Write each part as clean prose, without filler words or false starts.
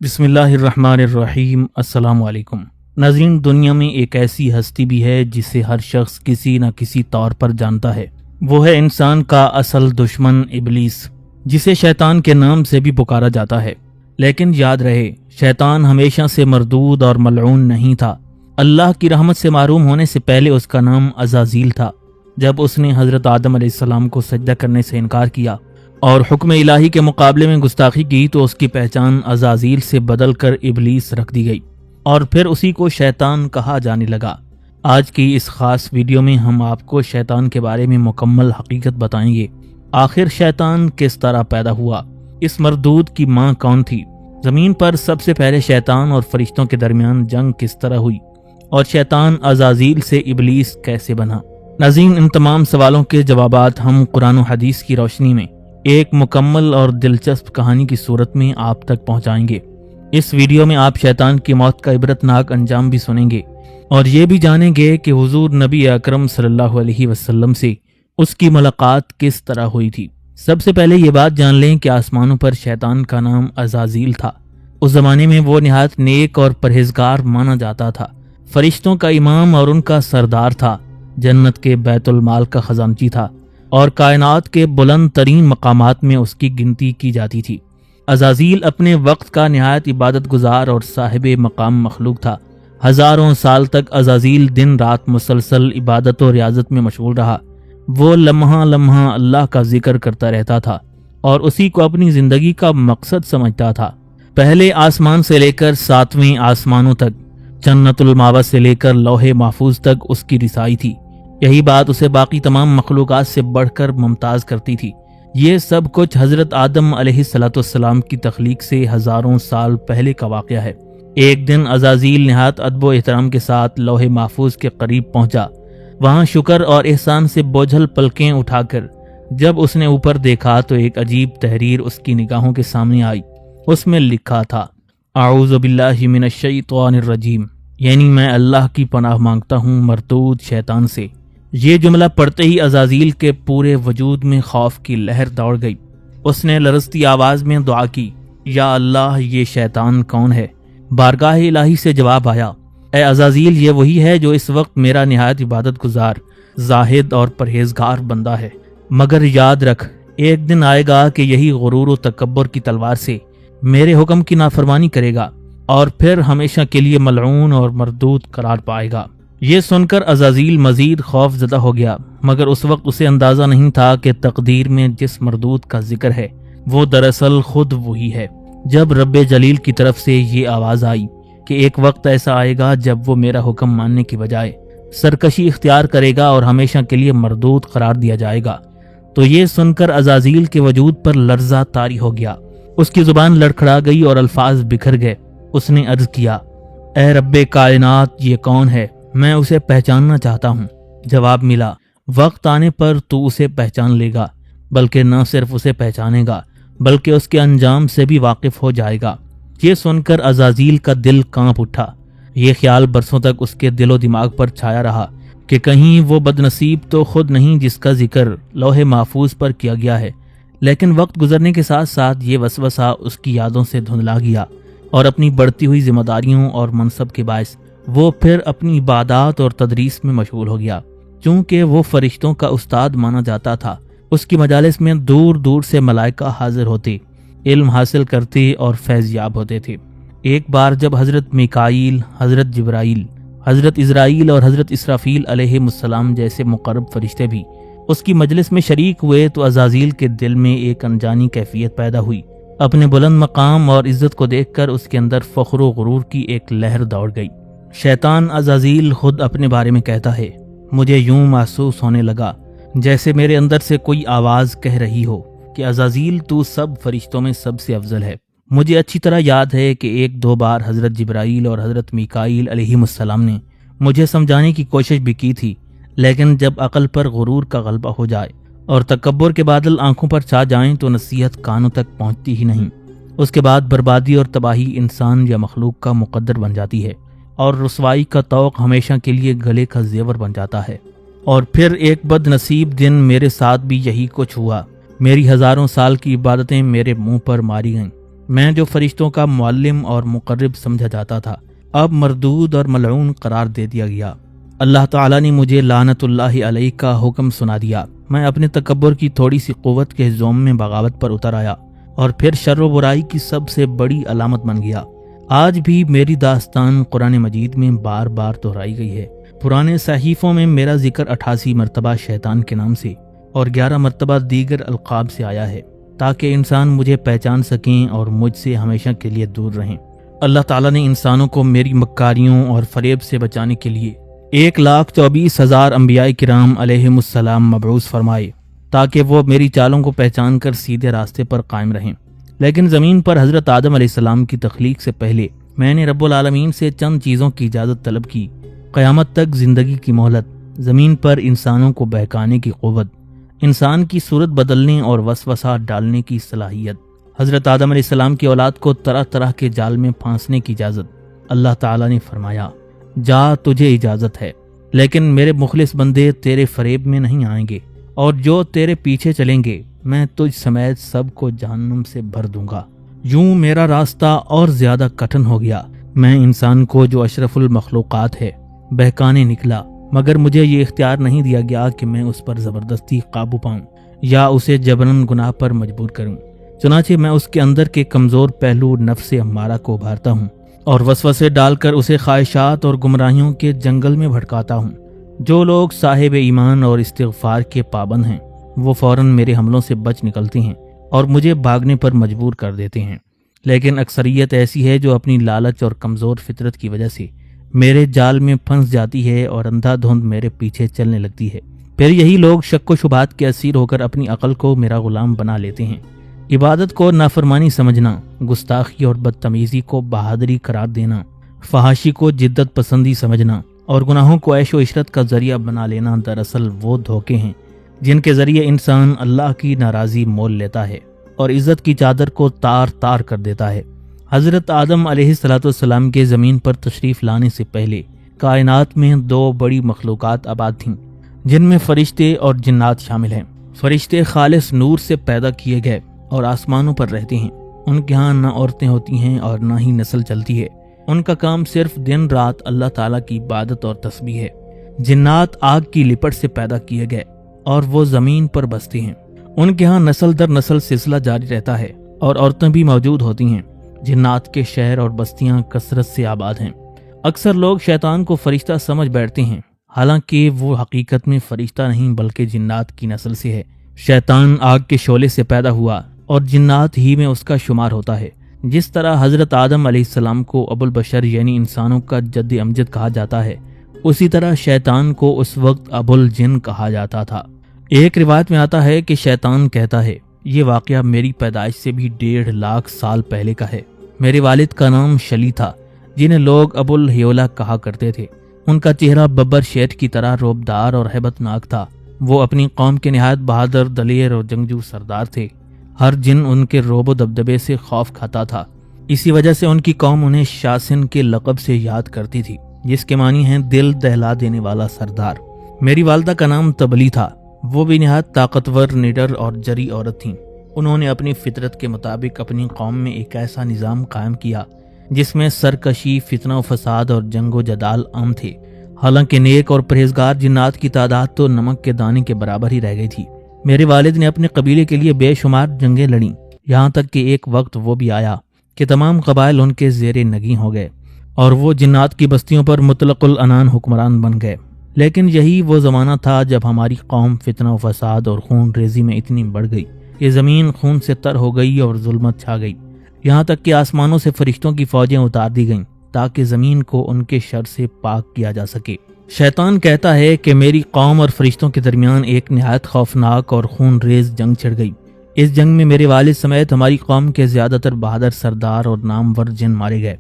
بسم اللہ الرحمن الرحیم۔ السلام علیکم ناظرین، دنیا میں ایک ایسی ہستی بھی ہے جسے ہر شخص کسی نہ کسی طور پر جانتا ہے۔ وہ ہے انسان کا اصل دشمن ابلیس، جسے شیطان کے نام سے بھی پکارا جاتا ہے۔ لیکن یاد رہے، شیطان ہمیشہ سے مردود اور ملعون نہیں تھا۔ اللہ کی رحمت سے محروم ہونے سے پہلے اس کا نام عزازیل تھا۔ جب اس نے حضرت آدم علیہ السلام کو سجدہ کرنے سے انکار کیا اور حکم الہی کے مقابلے میں گستاخی کی تو اس کی پہچان عزازیل سے بدل کر ابلیس رکھ دی گئی، اور پھر اسی کو شیطان کہا جانے لگا۔ آج کی اس خاص ویڈیو میں ہم آپ کو شیطان کے بارے میں مکمل حقیقت بتائیں گے۔ آخر شیطان کس طرح پیدا ہوا؟ اس مردود کی ماں کون تھی؟ زمین پر سب سے پہلے شیطان اور فرشتوں کے درمیان جنگ کس طرح ہوئی؟ اور شیطان عزازیل سے ابلیس کیسے بنا؟ ناظرین، ان تمام سوالوں کے جوابات ہم قرآن و حدیث کی روشنی میں ایک مکمل اور دلچسپ کہانی کی صورت میں آپ تک پہنچائیں گے۔ اس ویڈیو میں آپ شیطان کی موت کا عبرتناک انجام بھی سنیں گے اور یہ بھی جانیں گے کہ حضور نبی اکرم صلی اللہ علیہ وسلم سے اس کی ملاقات کس طرح ہوئی تھی۔ سب سے پہلے یہ بات جان لیں کہ آسمانوں پر شیطان کا نام عزازیل تھا۔ اس زمانے میں وہ نہایت نیک اور پرہیزگار مانا جاتا تھا، فرشتوں کا امام اور ان کا سردار تھا، جنت کے بیت المال کا خزانچی تھا اور کائنات کے بلند ترین مقامات میں اس کی گنتی کی جاتی تھی۔ عزازیل اپنے وقت کا نہایت عبادت گزار اور صاحب مقام مخلوق تھا۔ ہزاروں سال تک عزازیل دن رات مسلسل عبادت و ریاضت میں مشغول رہا۔ وہ لمحہ لمحہ اللہ کا ذکر کرتا رہتا تھا اور اسی کو اپنی زندگی کا مقصد سمجھتا تھا۔ پہلے آسمان سے لے کر 7ویں آسمانوں تک، جنت الماوا سے لے کر لوح محفوظ تک اس کی رسائی تھی۔ یہی بات اسے باقی تمام مخلوقات سے بڑھ کر ممتاز کرتی تھی۔ یہ سب کچھ حضرت آدم علیہ السلام کی تخلیق سے ہزاروں سال پہلے کا واقعہ ہے۔ ایک دن عزازیل نہایت ادب و احترام کے ساتھ لوح محفوظ کے قریب پہنچا۔ وہاں شکر اور احسان سے بوجھل پلکیں اٹھا کر جب اس نے اوپر دیکھا تو ایک عجیب تحریر اس کی نگاہوں کے سامنے آئی۔ اس میں لکھا تھا، اعوذ باللہ من الشیطان الرجیم، یعنی میں اللہ کی پناہ مانگتا ہوں مردود شیطان سے۔ یہ جملہ پڑھتے ہی عزازیل کے پورے وجود میں خوف کی لہر دوڑ گئی۔ اس نے لرزتی آواز میں دعا کی، یا اللہ، یہ شیطان کون ہے؟ بارگاہ الہی سے جواب آیا، اے عزازیل، یہ وہی ہے جو اس وقت میرا نہایت عبادت گزار، زاہد اور پرہیزگار بندہ ہے۔ مگر یاد رکھ، ایک دن آئے گا کہ یہی غرور و تکبر کی تلوار سے میرے حکم کی نافرمانی کرے گا اور پھر ہمیشہ کے لیے ملعون اور مردود قرار پائے گا۔ یہ سن کر عزازیل مزید خوف زدہ ہو گیا، مگر اس وقت اسے اندازہ نہیں تھا کہ تقدیر میں جس مردود کا ذکر ہے وہ دراصل خود وہی ہے۔ جب رب جلیل کی طرف سے یہ آواز آئی کہ ایک وقت ایسا آئے گا جب وہ میرا حکم ماننے کی بجائے سرکشی اختیار کرے گا اور ہمیشہ کے لیے مردود قرار دیا جائے گا، تو یہ سن کر عزازیل کے وجود پر لرزہ طاری ہو گیا۔ اس کی زبان لڑکھڑا گئی اور الفاظ بکھر گئے۔ اس نے عرض کیا، اے رب کائنات، یہ کون ہے؟ میں اسے پہچاننا چاہتا ہوں۔ جواب ملا، وقت آنے پر تو اسے پہچان لے گا، بلکہ نہ صرف اسے پہچانے گا بلکہ اس کے انجام سے بھی واقف ہو جائے گا۔ یہ سن کر عزازیل کا دل کانپ اٹھا۔ یہ خیال برسوں تک اس کے دل و دماغ پر چھایا رہا کہ کہیں وہ بدنصیب تو خود نہیں جس کا ذکر لوح محفوظ پر کیا گیا ہے۔ لیکن وقت گزرنے کے ساتھ ساتھ یہ وسوسہ اس کی یادوں سے دھندلا گیا اور اپنی بڑھتی ہوئی ذمہ داریوں اور منصب کے باعث وہ پھر اپنی عبادات اور تدریس میں مشغول ہو گیا۔ چونکہ وہ فرشتوں کا استاد مانا جاتا تھا، اس کی مجالس میں دور دور سے ملائکہ حاضر ہوتے، علم حاصل کرتے اور فیض یاب ہوتے تھے۔ ایک بار جب حضرت میکائیل، حضرت جبرائیل، حضرت عزرائیل اور حضرت اسرافیل علیہ السلام جیسے مقرب فرشتے بھی اس کی مجلس میں شریک ہوئے تو عزازیل کے دل میں ایک انجانی کیفیت پیدا ہوئی۔ اپنے بلند مقام اور عزت کو دیکھ کر اس کے اندر فخر و غرور کی ایک لہر دوڑ گئی۔ شیطان عزازیل خود اپنے بارے میں کہتا ہے، مجھے یوں محسوس ہونے لگا جیسے میرے اندر سے کوئی آواز کہہ رہی ہو کہ عزازیل، تو سب فرشتوں میں سب سے افضل ہے۔ مجھے اچھی طرح یاد ہے کہ ایک دو بار حضرت جبرائیل اور حضرت میکائیل علیہ السلام نے مجھے سمجھانے کی کوشش بھی کی تھی، لیکن جب عقل پر غرور کا غلبہ ہو جائے اور تکبر کے بادل آنکھوں پر چھا جائیں تو نصیحت کانوں تک پہنچتی ہی نہیں۔ اس کے بعد بربادی اور تباہی انسان یا مخلوق کا مقدر بن جاتی ہے اور رسوائی کا طوق ہمیشہ کے لیے گلے کا زیور بن جاتا ہے۔ اور پھر ایک بد نصیب دن میرے ساتھ بھی یہی کچھ ہوا۔ میری ہزاروں سال کی عبادتیں میرے منہ پر ماری گئیں۔ میں جو فرشتوں کا معلم اور مقرب سمجھا جاتا تھا اب مردود اور ملعون قرار دے دیا گیا۔ اللہ تعالیٰ نے مجھے لعنت اللہ علیہ کا حکم سنا دیا۔ میں اپنے تکبر کی تھوڑی سی قوت کے زوم میں بغاوت پر اتر آیا اور پھر شر و برائی کی سب سے بڑی علامت بن گیا۔ آج بھی میری داستان قرآن مجید میں بار بار دہرائی گئی ہے۔ پرانے صحیفوں میں میرا ذکر 88 مرتبہ شیطان کے نام سے اور 11 مرتبہ دیگر القاب سے آیا ہے تاکہ انسان مجھے پہچان سکیں اور مجھ سے ہمیشہ کے لیے دور رہیں۔ اللہ تعالیٰ نے انسانوں کو میری مکاریوں اور فریب سے بچانے کے لیے 1,24,000 انبیاء کرام علیہم السلام مبعوث فرمائے تاکہ وہ میری چالوں کو پہچان کر سیدھے راستے پر قائم رہیں۔ لیکن زمین پر حضرت آدم علیہ السلام کی تخلیق سے پہلے میں نے رب العالمین سے چند چیزوں کی اجازت طلب کی: قیامت تک زندگی کی مہلت، زمین پر انسانوں کو بہکانے کی قوت، انسان کی صورت بدلنے اور وسوسہ ڈالنے کی صلاحیت، حضرت آدم علیہ السلام کی اولاد کو طرح طرح کے جال میں پھانسنے کی اجازت۔ اللہ تعالیٰ نے فرمایا، جا تجھے اجازت ہے، لیکن میرے مخلص بندے تیرے فریب میں نہیں آئیں گے، اور جو تیرے پیچھے چلیں گے میں تجھ سمیت سب کو جہنم سے بھر دوں گا۔ یوں میرا راستہ اور زیادہ کٹھن ہو گیا۔ میں انسان کو جو اشرف المخلوقات ہے بہکانے نکلا، مگر مجھے یہ اختیار نہیں دیا گیا کہ میں اس پر زبردستی قابو پاؤں یا اسے جبراً گناہ پر مجبور کروں۔ چنانچہ میں اس کے اندر کے کمزور پہلو نفس امارہ کو ابھارتا ہوں اور وسوسے ڈال کر اسے خواہشات اور گمراہیوں کے جنگل میں بھٹکاتا ہوں۔ جو لوگ صاحب ایمان اور استغفار کے پابند ہیں وہ فوراً میرے حملوں سے بچ نکلتے ہیں اور مجھے بھاگنے پر مجبور کر دیتے ہیں، لیکن اکثریت ایسی ہے جو اپنی لالچ اور کمزور فطرت کی وجہ سے میرے جال میں پھنس جاتی ہے اور اندھا دھند میرے پیچھے چلنے لگتی ہے۔ پھر یہی لوگ شک و شبہات کے اسیر ہو کر اپنی عقل کو میرا غلام بنا لیتے ہیں۔ عبادت کو نافرمانی سمجھنا، گستاخی اور بدتمیزی کو بہادری قرار دینا، فحاشی کو جدت پسندی سمجھنا اور گناہوں کو عیش و عشرت کا ذریعہ بنا لینا دراصل وہ دھوکے ہیں جن کے ذریعے انسان اللہ کی ناراضی مول لیتا ہے اور عزت کی چادر کو تار تار کر دیتا ہے۔ حضرت آدم علیہ السلام کے زمین پر تشریف لانے سے پہلے کائنات میں 2 بڑی مخلوقات آباد تھیں جن میں فرشتے اور جنات شامل ہیں۔ فرشتے خالص نور سے پیدا کیے گئے اور آسمانوں پر رہتے ہیں۔ ان کے ہاں نہ عورتیں ہوتی ہیں اور نہ ہی نسل چلتی ہے۔ ان کا کام صرف دن رات اللہ تعالیٰ کی عبادت اور تسبیح ہے۔ جنات آگ کی لپٹ سے پیدا کیے گئے اور وہ زمین پر بستے ہیں۔ ان کے ہاں نسل در نسل سلسلہ جاری رہتا ہے اور عورتیں بھی موجود ہوتی ہیں۔ جنات کے شہر اور بستیاں کثرت سے آباد ہیں۔ اکثر لوگ شیطان کو فرشتہ سمجھ بیٹھتے ہیں، حالانکہ وہ حقیقت میں فرشتہ نہیں بلکہ جنات کی نسل سے ہے۔ شیطان آگ کے شعلے سے پیدا ہوا اور جنات ہی میں اس کا شمار ہوتا ہے۔ جس طرح حضرت آدم علیہ السلام کو ابو البشر یعنی انسانوں کا جد امجد کہا جاتا ہے، اسی طرح شیطان کو اس وقت ابو الجن کہا جاتا تھا۔ ایک روایت میں آتا ہے کہ شیطان کہتا ہے، یہ واقعہ میری پیدائش سے بھی 1.5 لاکھ سال پہلے کا ہے۔ میرے والد کا نام شلی تھا جنہیں لوگ ابو الہیولا کہا کرتے تھے۔ ان کا چہرہ ببر شیٹ کی طرح روبدار اور ہیبت ناک تھا۔ وہ اپنی قوم کے نہایت بہادر، دلیر اور جنگجو سردار تھے۔ ہر جن ان کے روب و دبدبے سے خوف کھاتا تھا۔ اسی وجہ سے ان کی قوم انہیں شاسن کے لقب سے یاد کرتی تھی، جس کے معنی ہیں دل دہلا دینے والا سردار۔ میری والدہ کا نام تبلی تھا۔ وہ بھی نہایت طاقتور، نڈر اور جری عورت تھیں۔ انہوں نے اپنی فطرت کے مطابق اپنی قوم میں ایک ایسا نظام قائم کیا جس میں سرکشی، فتنہ و فساد اور جنگ و جدال عام تھے۔ حالانکہ نیک اور پرہیزگار جنات کی تعداد تو نمک کے دانے کے برابر ہی رہ گئی تھی۔ میرے والد نے اپنے قبیلے کے لیے بے شمار جنگیں لڑیں، یہاں تک کہ ایک وقت وہ بھی آیا کہ تمام قبائل ان کے زیر نگیں ہو گئے اور وہ جنات کی بستیوں پر مطلق العنان حکمران بن گئے۔ لیکن یہی وہ زمانہ تھا جب ہماری قوم فتنہ و فساد اور خون ریزی میں اتنی بڑھ گئی کہ زمین خون سے تر ہو گئی اور ظلمت چھا گئی، یہاں تک کہ آسمانوں سے فرشتوں کی فوجیں اتار دی گئیں تاکہ زمین کو ان کے شر سے پاک کیا جا سکے۔ شیطان کہتا ہے کہ میری قوم اور فرشتوں کے درمیان ایک نہایت خوفناک اور خون ریز جنگ چھڑ گئی۔ اس جنگ میں میرے والد سمیت ہماری قوم کے زیادہ تر بہادر سردار اور نامور جن مارے گئے۔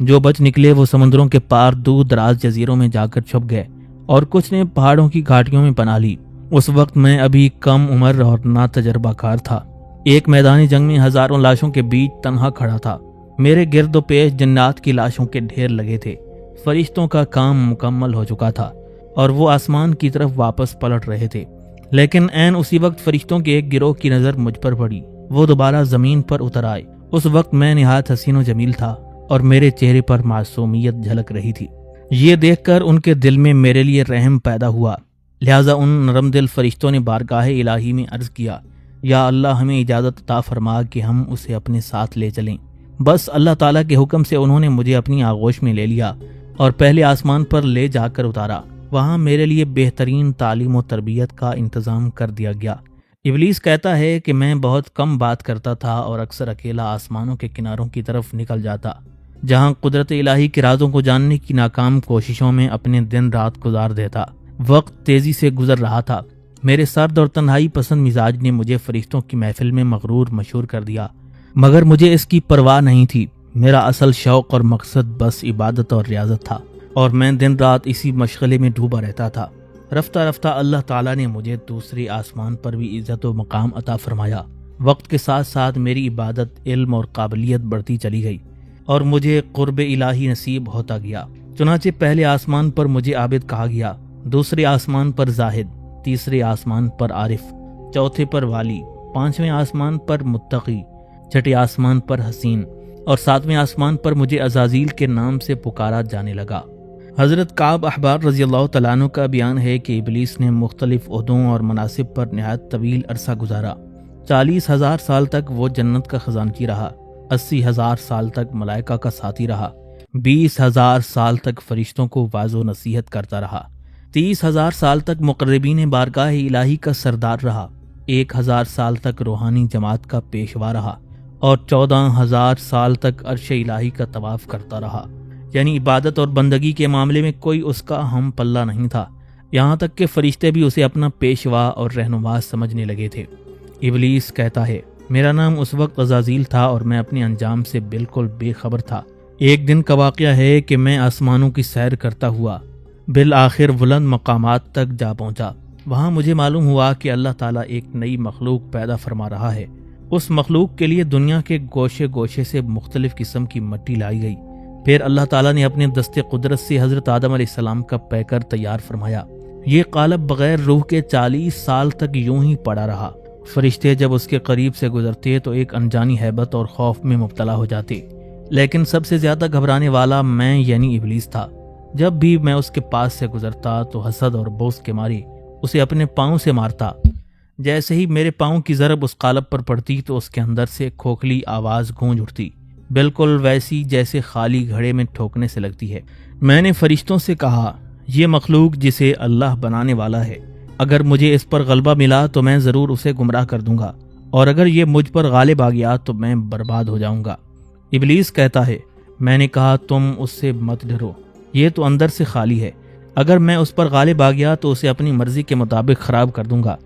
جو بچ نکلے وہ سمندروں کے پار دور دراز جزیروں میں جا کر چھپ گئے اور کچھ نے پہاڑوں کی گھاٹیوں میں پناہ لی۔ اس وقت میں ابھی کم عمر اور نا تجربہ کار تھا۔ ایک میدانی جنگ میں ہزاروں لاشوں کے بیچ تنہا کھڑا تھا۔ میرے گرد و پیش جنات کی لاشوں کے ڈھیر لگے تھے۔ فرشتوں کا کام مکمل ہو چکا تھا اور وہ آسمان کی طرف واپس پلٹ رہے تھے، لیکن عین اسی وقت فرشتوں کے ایک گروہ کی نظر مجھ پر پڑی۔ وہ دوبارہ زمین پر اتر آئے اس وقت میں نہایت حسین و جمیل تھا اور میرے چہرے پر معصومیت جھلک رہی تھی۔ یہ دیکھ کر ان کے دل میں میرے لیے رحم پیدا ہوا، لہٰذا ان نرم دل فرشتوں نے بارگاہ الہی میں عرض کیا، یا اللہ ہمیں اجازت عطا فرما کہ ہم اسے اپنے ساتھ لے چلیں۔ بس اللہ تعالیٰ کے حکم سے انہوں نے مجھے اپنی آغوش میں لے لیا اور پہلے آسمان پر لے جا کر اتارا۔ وہاں میرے لیے بہترین تعلیم و تربیت کا انتظام کر دیا گیا۔ ابلیس کہتا ہے کہ میں بہت کم بات کرتا تھا اور اکثر اکیلا آسمانوں کے کناروں کی طرف نکل جاتا، جہاں قدرت الہی کے رازوں کو جاننے کی ناکام کوششوں میں اپنے دن رات گزار دیتا۔ وقت تیزی سے گزر رہا تھا۔ میرے سرد اور تنہائی پسند مزاج نے مجھے فرشتوں کی محفل میں مغرور مشہور کر دیا، مگر مجھے اس کی پرواہ نہیں تھی۔ میرا اصل شوق اور مقصد بس عبادت اور ریاضت تھا، اور میں دن رات اسی مشغلے میں ڈوبا رہتا تھا۔ رفتہ رفتہ اللہ تعالیٰ نے مجھے دوسری آسمان پر بھی عزت و مقام عطا فرمایا۔ وقت کے ساتھ ساتھ میری عبادت، علم اور قابلیت بڑھتی چلی گئی اور مجھے قرب الہی نصیب ہوتا گیا۔ چنانچہ پہلے آسمان پر مجھے عابد کہا گیا، دوسرے آسمان پر زاہد، تیسرے آسمان پر عارف، چوتھے پر والی، پانچویں آسمان پر متقی، چھٹے آسمان پر حسین، اور ساتویں آسمان پر مجھے عزازیل کے نام سے پکارا جانے لگا۔ حضرت کعب احبار رضی اللہ تعالیٰ عنہ کا بیان ہے کہ ابلیس نے مختلف عہدوں اور مناصب پر نہایت طویل عرصہ گزارا۔ 40,000 سال تک وہ جنت کا خزانچی رہا، 80,000 سال تک ملائکہ کا ساتھی رہا، 20,000 سال تک فرشتوں کو واعظ و نصیحت کرتا رہا، 30,000 سال تک مقربین بارگاہ الہی کا سردار رہا، 1,000 سال تک روحانی جماعت کا پیشوا رہا، اور 14,000 سال تک عرش الہی کا طواف کرتا رہا۔ یعنی عبادت اور بندگی کے معاملے میں کوئی اس کا ہم پلہ نہیں تھا، یہاں تک کہ فرشتے بھی اسے اپنا پیشوا اور رہنما سمجھنے لگے تھے۔ ابلیس کہتا ہے، میرا نام اس وقت عزازیل تھا اور میں اپنے انجام سے بالکل بے خبر تھا۔ ایک دن کا واقعہ ہے کہ میں آسمانوں کی سیر کرتا ہوا بالآخر بلند مقامات تک جا پہنچا۔ وہاں مجھے معلوم ہوا کہ اللہ تعالیٰ ایک نئی مخلوق پیدا فرما رہا ہے۔ اس مخلوق کے لیے دنیا کے گوشے گوشے سے مختلف قسم کی مٹی لائی گئی۔ پھر اللہ تعالیٰ نے اپنے دست قدرت سے حضرت آدم علیہ السلام کا پیکر تیار فرمایا۔ یہ قالب بغیر روح کے 40 سال تک یوں ہی پڑا رہا۔ فرشتے جب اس کے قریب سے گزرتے تو ایک انجانی ہیبت اور خوف میں مبتلا ہو جاتے، لیکن سب سے زیادہ گھبرانے والا میں یعنی ابلیس تھا۔ جب بھی میں اس کے پاس سے گزرتا تو حسد اور بغض کے مارے اسے اپنے پاؤں سے مارتا۔ جیسے ہی میرے پاؤں کی ضرب اس قالب پر پڑتی تو اس کے اندر سے کھوکھلی آواز گونج اٹھتی، بالکل ویسی جیسے خالی گھڑے میں ٹھوکنے سے لگتی ہے۔ میں نے فرشتوں سے کہا، یہ مخلوق جسے اللہ بنانے والا ہے، اگر مجھے اس پر غلبہ ملا تو میں ضرور اسے گمراہ کر دوں گا، اور اگر یہ مجھ پر غالب آ گیا تو میں برباد ہو جاؤں گا۔ ابلیس کہتا ہے، میں نے کہا تم اس سے مت ڈرو، یہ تو اندر سے خالی ہے، اگر میں اس پر غالب آ گیا تو اسے اپنی مرضی کے مطابق خراب کر دوں گا۔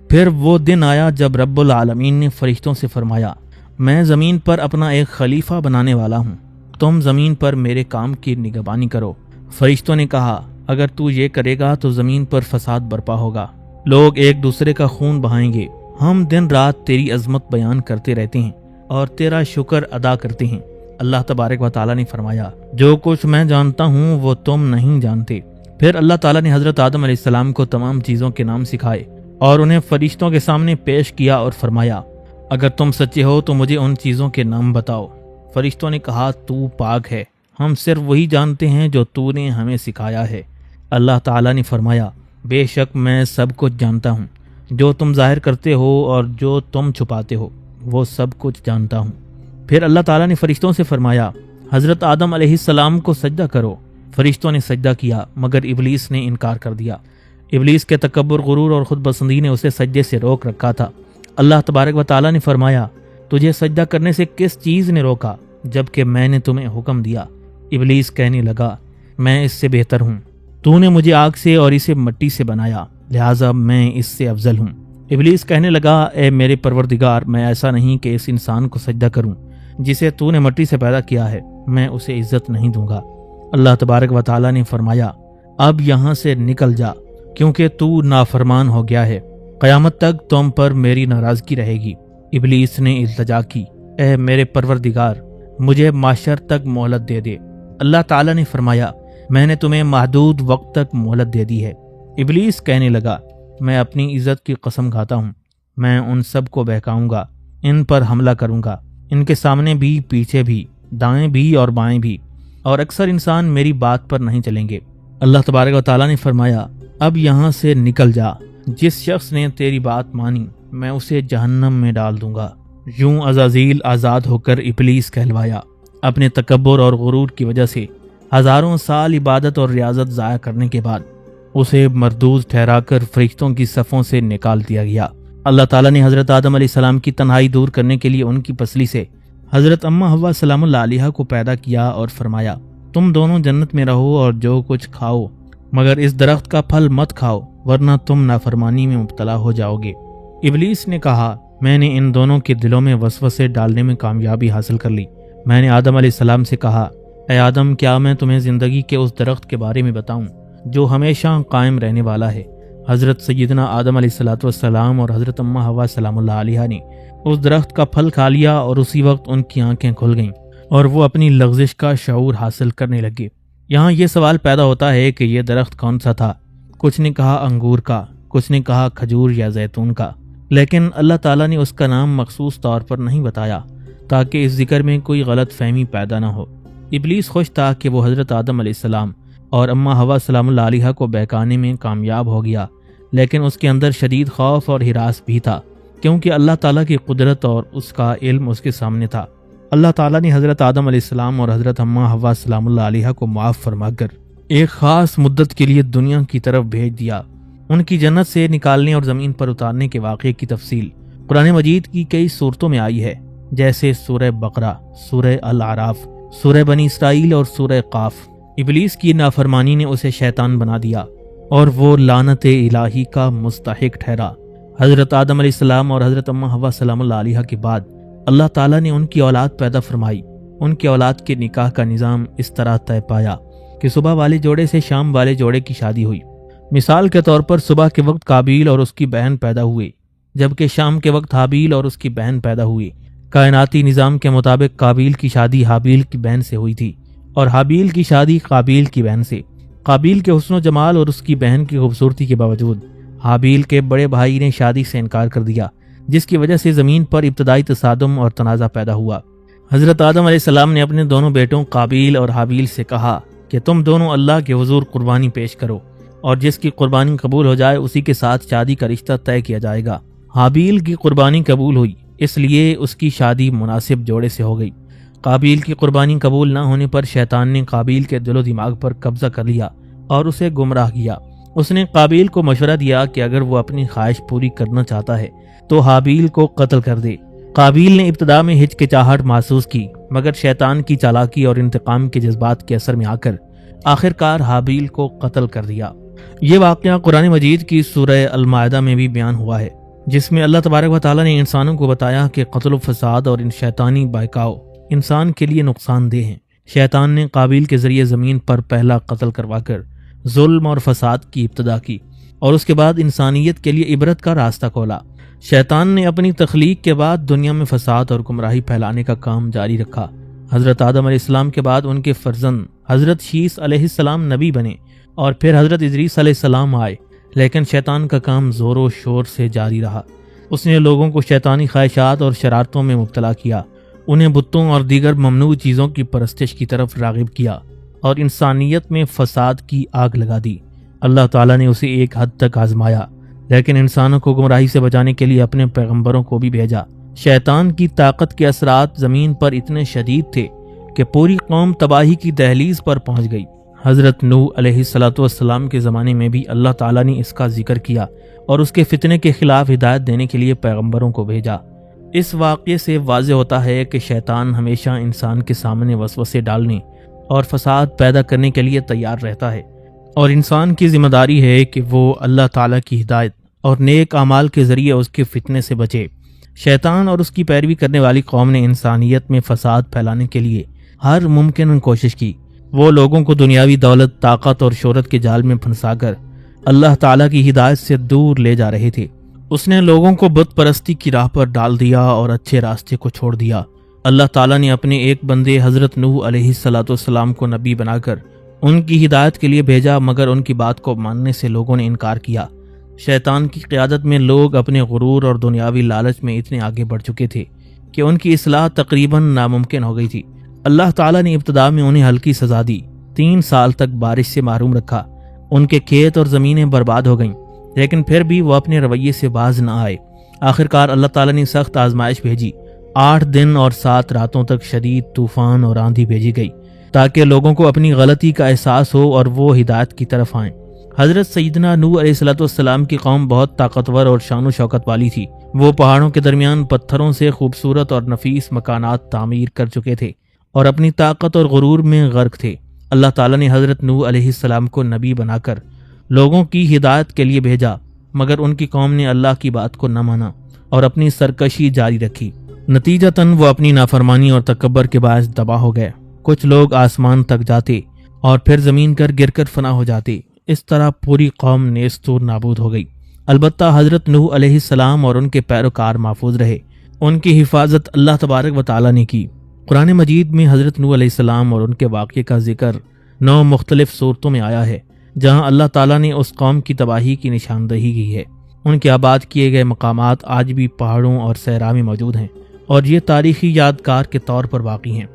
پھر وہ دن آیا جب رب العالمین نے فرشتوں سے فرمایا، میں زمین پر اپنا ایک خلیفہ بنانے والا ہوں، تم زمین پر میرے کام کی نگہبانی کرو۔ فرشتوں نے کہا، اگر تو یہ کرے گا تو زمین پر فساد برپا ہوگا، لوگ ایک دوسرے کا خون بہائیں گے۔ ہم دن رات تیری عظمت بیان کرتے رہتے ہیں اور تیرا شکر ادا کرتے ہیں۔ اللہ تبارک و تعالیٰ نے فرمایا، جو کچھ میں جانتا ہوں وہ تم نہیں جانتے۔ پھر اللہ تعالیٰ نے حضرت آدم علیہ السلام کو تمام چیزوں کے نام سکھائے اور انہیں فرشتوں کے سامنے پیش کیا اور فرمایا، اگر تم سچے ہو تو مجھے ان چیزوں کے نام بتاؤ۔ فرشتوں نے کہا، تو پاک ہے، ہم صرف وہی جانتے ہیں جو تو نے ہمیں سکھایا ہے۔ اللہ تعالیٰ نے فرمایا، بے شک میں سب کچھ جانتا ہوں، جو تم ظاہر کرتے ہو اور جو تم چھپاتے ہو وہ سب کچھ جانتا ہوں۔ پھر اللہ تعالیٰ نے فرشتوں سے فرمایا، حضرت آدم علیہ السلام کو سجدہ کرو۔ فرشتوں نے سجدہ کیا مگر ابلیس نے انکار کر دیا۔ ابلیس کے تکبر، غرور اور خود پسندی نے اسے سجدے سے روک رکھا تھا۔ اللہ تبارک و تعالیٰ نے فرمایا، تجھے سجدہ کرنے سے کس چیز نے روکا جبکہ میں نے تمہیں حکم دیا؟ ابلیس کہنے لگا، میں اس سے بہتر ہوں، تو نے مجھے آگ سے اور اسے مٹی سے بنایا، لہٰذا میں اس سے افضل ہوں۔ ابلیس کہنے لگا، اے میرے پروردگار، میں ایسا نہیں کہ اس انسان کو سجدہ کروں جسے تو نے مٹی سے پیدا کیا ہے، میں اسے عزت نہیں دوں گا۔ اللہ تبارک و تعالیٰ نے فرمایا، اب یہاں سے نکل جا کیونکہ تو نافرمان ہو گیا ہے، قیامت تک تم پر میری ناراضگی رہے گی۔ ابلیس نے التجا کی، اے میرے پروردگار، مجھے معاشر تک مہلت دے دے۔ اللہ تعالیٰ نے فرمایا، میں نے تمہیں محدود وقت تک مہلت دے دی ہے۔ ابلیس کہنے لگا، میں اپنی عزت کی قسم کھاتا ہوں، میں ان سب کو بہکاؤں گا، ان پر حملہ کروں گا، ان کے سامنے بھی، پیچھے بھی، دائیں بھی اور بائیں بھی، اور اکثر انسان میری بات پر نہیں چلیں گے۔ اللہ تبارک و تعالیٰ نے فرمایا اب یہاں سے نکل جا، جس شخص نے تیری بات مانی میں اسے جہنم میں ڈال دوں گا۔ یوں عزازیل آزاد ہو کر ابلیس کہلوایا۔ اپنے تکبر اور غرور کی وجہ سے ہزاروں سال عبادت اور ریاضت ضائع کرنے کے بعد اسے مردود ٹھہرا کر فرشتوں کی صفوں سے نکال دیا گیا۔ اللہ تعالیٰ نے حضرت آدم علیہ السلام کی تنہائی دور کرنے کے لیے ان کی پسلی سے حضرت اماں حوا سلام اللہ علیہا کو پیدا کیا اور فرمایا تم دونوں جنت میں رہو اور جو کچھ کھاؤ، مگر اس درخت کا پھل مت کھاؤ ورنہ تم نافرمانی میں مبتلا ہو جاؤ گے۔ ابلیس نے کہا میں نے ان دونوں کے دلوں میں وسوسے ڈالنے میں کامیابی حاصل کر لی۔ میں نے آدم علیہ السلام سے کہا اے آدم، کیا میں تمہیں زندگی کے اس درخت کے بارے میں بتاؤں جو ہمیشہ قائم رہنے والا ہے؟ حضرت سیدنا آدم علیہ السلام اور حضرت اماں حوا سلام اللہ علیہا نے اس درخت کا پھل کھا لیا اور اسی وقت ان کی آنکھیں کھل گئیں اور وہ اپنی لغزش کا شعور حاصل کرنے لگے۔ یہاں یہ سوال پیدا ہوتا ہے کہ یہ درخت کون سا تھا؟ کچھ نے کہا انگور کا، کچھ نے کہا کھجور یا زیتون کا، لیکن اللہ تعالیٰ نے اس کا نام مخصوص طور پر نہیں بتایا تاکہ اس ذکر میں کوئی غلط فہمی پیدا نہ ہو۔ ابلیس خوش تھا کہ وہ حضرت آدم علیہ السلام اور اماں حوا سلام اللہ علیہا کو بہکانے میں کامیاب ہو گیا، لیکن اس کے اندر شدید خوف اور ہراس بھی تھا، کیونکہ اللہ تعالیٰ کی قدرت اور اس کا علم اس کے سامنے تھا۔ اللہ تعالیٰ نے حضرت آدم علیہ السلام اور حضرت اماں حوا سلام اللہ علیہا کو معاف فرما کر ایک خاص مدت کے لیے دنیا کی طرف بھیج دیا۔ ان کی جنت سے نکالنے اور زمین پر اتارنے کے واقعے کی تفصیل قرآن مجید کی کئی صورتوں میں آئی ہے، جیسے سورہ بقرہ، سورہ الاعراف، سورہ بنی اسرائیل اور سورہ قاف۔ ابلیس کی نافرمانی نے اسے شیطان بنا دیا اور وہ لعنت الہی کا مستحق ٹھہرا۔ حضرت آدم علیہ السلام اور حضرت اماں حوا سلام اللہ علیہا کے بعد اللہ تعالیٰ نے ان کی اولاد پیدا فرمائی۔ ان کی اولاد کے نکاح کا نظام اس طرح طے پایا کہ صبح والے جوڑے سے شام والے جوڑے کی شادی ہوئی۔ مثال کے طور پر صبح کے وقت قابیل اور اس کی بہن پیدا ہوئے، جبکہ شام کے وقت حابیل اور اس کی بہن پیدا ہوئی۔ کائناتی نظام کے مطابق قابیل کی شادی حابیل کی بہن سے ہوئی تھی اور حابیل کی شادی قابیل کی بہن سے۔ قابیل کے حسن و جمال اور اس کی بہن کی خوبصورتی کے باوجود حابیل کے بڑے بھائی نے شادی سے انکار کر دیا، جس کی وجہ سے زمین پر ابتدائی تصادم اور تنازع پیدا ہوا۔ حضرت آدم علیہ السلام نے اپنے دونوں بیٹوں قابیل اور حابیل سے کہا کہ تم دونوں اللہ کے حضور قربانی پیش کرو، اور جس کی قربانی قبول ہو جائے اسی کے ساتھ شادی کا رشتہ طے کیا جائے گا۔ حابیل کی قربانی قبول ہوئی، اس لیے اس کی شادی مناسب جوڑے سے ہو گئی۔ قابیل کی قربانی قبول نہ ہونے پر شیطان نے قابیل کے دل و دماغ پر قبضہ کر لیا اور اسے گمراہ کیا۔ اس نے قابیل کو مشورہ دیا کہ اگر وہ اپنی خواہش پوری کرنا چاہتا ہے تو حابیل کو قتل کر دے۔ قابیل نے ابتدا میں ہچکچاہٹ محسوس کی، مگر شیطان کی چالاکی اور انتقام کے جذبات کے اثر میں آ کر آخرکار حابیل کو قتل کر دیا۔ یہ واقعہ قرآن مجید کی سورہ المائدہ میں بھی بیان ہوا ہے، جس میں اللہ تبارک و تعالیٰ نے انسانوں کو بتایا کہ قتل و فساد اور ان شیطانی بہکاؤ انسان کے لیے نقصان دہ ہیں۔ شیطان نے قابیل کے ذریعے زمین پر پہلا قتل کروا کر ظلم اور فساد کی ابتدا کی اور اس کے بعد انسانیت کے لیے عبرت کا راستہ کھولا۔ شیطان نے اپنی تخلیق کے بعد دنیا میں فساد اور گمراہی پھیلانے کا کام جاری رکھا۔ حضرت آدم علیہ السلام کے بعد ان کے فرزند حضرت شیس علیہ السلام نبی بنے اور پھر حضرت ادریس علیہ السلام آئے، لیکن شیطان کا کام زور و شور سے جاری رہا۔ اس نے لوگوں کو شیطانی خواہشات اور شرارتوں میں مبتلا کیا، انہیں بتوں اور دیگر ممنوع چیزوں کی پرستش کی طرف راغب کیا اور انسانیت میں فساد کی آگ لگا دی۔ اللہ تعالیٰ نے اسے ایک حد تک آزمایا، لیکن انسانوں کو گمراہی سے بچانے کے لیے اپنے پیغمبروں کو بھی بھیجا۔ شیطان کی طاقت کے اثرات زمین پر اتنے شدید تھے کہ پوری قوم تباہی کی دہلیز پر پہنچ گئی۔ حضرت نوح علیہ السلام کے زمانے میں بھی اللہ تعالیٰ نے اس کا ذکر کیا اور اس کے فتنے کے خلاف ہدایت دینے کے لیے پیغمبروں کو بھیجا۔ اس واقعے سے واضح ہوتا ہے کہ شیطان ہمیشہ انسان کے سامنے وسوسے ڈالنے اور فساد پیدا کرنے کے لیے تیار رہتا ہے، اور انسان کی ذمہ داری ہے کہ وہ اللہ تعالیٰ کی ہدایت اور نیک اعمال کے ذریعے اس کے فتنے سے بچے۔ شیطان اور اس کی پیروی کرنے والی قوم نے انسانیت میں فساد پھیلانے کے لیے ہر ممکن کوشش کی۔ وہ لوگوں کو دنیاوی دولت، طاقت اور شہرت کے جال میں پھنسا کر اللہ تعالیٰ کی ہدایت سے دور لے جا رہے تھے۔ اس نے لوگوں کو بت پرستی کی راہ پر ڈال دیا اور اچھے راستے کو چھوڑ دیا۔ اللہ تعالیٰ نے اپنے ایک بندے حضرت نوح علیہ السلام کو نبی بنا کر ان کی ہدایت کے لیے بھیجا، مگر ان کی بات کو ماننے سے لوگوں نے انکار کیا۔ شیطان کی قیادت میں لوگ اپنے غرور اور دنیاوی لالچ میں اتنے آگے بڑھ چکے تھے کہ ان کی اصلاح تقریباً ناممکن ہو گئی تھی۔ اللہ تعالیٰ نے ابتدا میں انہیں ہلکی سزا دی، 3 سال تک بارش سے محروم رکھا، ان کے کھیت اور زمینیں برباد ہو گئیں، لیکن پھر بھی وہ اپنے رویے سے باز نہ آئے۔ آخرکار اللہ تعالیٰ نے سخت آزمائش بھیجی، 8 دن اور 7 راتوں تک شدید طوفان اور آندھی بھیجی گئی تاکہ لوگوں کو اپنی غلطی کا احساس ہو اور وہ ہدایت کی طرف آئیں۔ حضرت سیدنا نوح علیہ السلام کی قوم بہت طاقتور اور شان و شوکت والی تھی۔ وہ پہاڑوں کے درمیان پتھروں سے خوبصورت اور نفیس مکانات تعمیر کر چکے تھے اور اپنی طاقت اور غرور میں غرق تھے۔ اللہ تعالیٰ نے حضرت نوح علیہ السلام کو نبی بنا کر لوگوں کی ہدایت کے لیے بھیجا، مگر ان کی قوم نے اللہ کی بات کو نہ مانا اور اپنی سرکشی جاری رکھی۔ نتیجتاً وہ اپنی نافرمانی اور تکبر کے باعث تباہ ہو گئے۔ کچھ لوگ آسمان تک جاتے اور پھر زمین پر گر کر فنا ہو جاتے۔ اس طرح پوری قوم نیست و نابود ہو گئی۔ البتہ حضرت نوح علیہ السلام اور ان کے پیروکار محفوظ رہے، ان کی حفاظت اللہ تبارک و تعالیٰ نے کی۔ قرآن مجید میں حضرت نوح علیہ السلام اور ان کے واقعے کا ذکر 9 مختلف صورتوں میں آیا ہے، جہاں اللہ تعالیٰ نے اس قوم کی تباہی کی نشاندہی کی ہے۔ ان کے آباد کیے گئے مقامات آج بھی پہاڑوں اور صحرا میں موجود ہیں اور یہ تاریخی یادگار کے طور پر باقی ہیں۔